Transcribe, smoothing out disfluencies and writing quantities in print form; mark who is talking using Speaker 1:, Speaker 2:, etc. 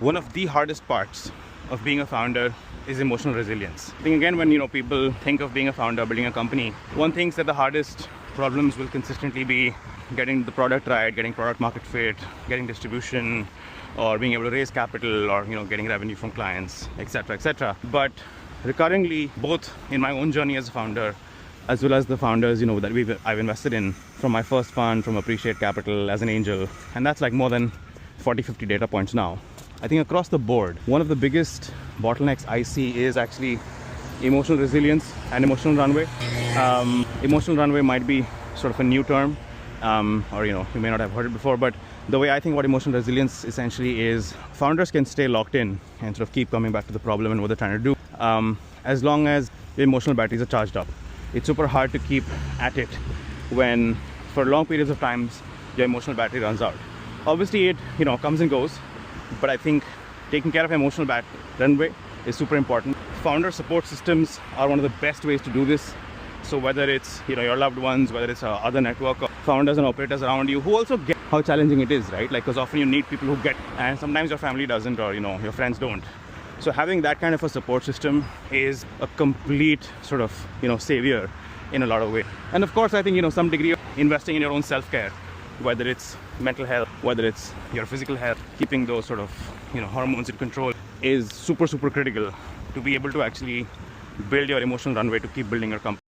Speaker 1: one of the hardest parts of being a founder is emotional resilience. I think again, when people think of being a founder, building a company, one thinks that the hardest problems will consistently be getting the product right, getting product market fit, getting distribution, or being able to raise capital, or getting revenue from clients, etc., etc. But recurringly, both in my own journey as a founder, as well as the founders that I've invested in, from my first fund, from Appreciate Capital, as an angel, and that's like more than 40-50 data points now. I think across the board, one of the biggest bottlenecks I see is actually emotional resilience and emotional runway. Emotional runway might be sort of a new term, or you may not have heard it before, but the way I think about emotional resilience essentially is founders can stay locked in and sort of keep coming back to the problem and what they're trying to do, as long as the emotional batteries are charged up. It's super hard to keep at it when, for long periods of times, your emotional battery runs out. Obviously, it comes and goes, but I think taking care of emotional runway is super important. Founder support systems are one of the best ways to do this. So whether it's your loved ones, whether it's other network of founders and operators around you who also get how challenging it is, right? Like, because often you need people who get, and sometimes your family doesn't, or your friends don't. So having that kind of a support system is a complete sort of savior in a lot of ways. And of course, I think some degree of investing in your own self-care, whether it's mental health, whether it's your physical health, keeping those sort of hormones in control is super critical to be able to actually build your emotional runway to keep building your company.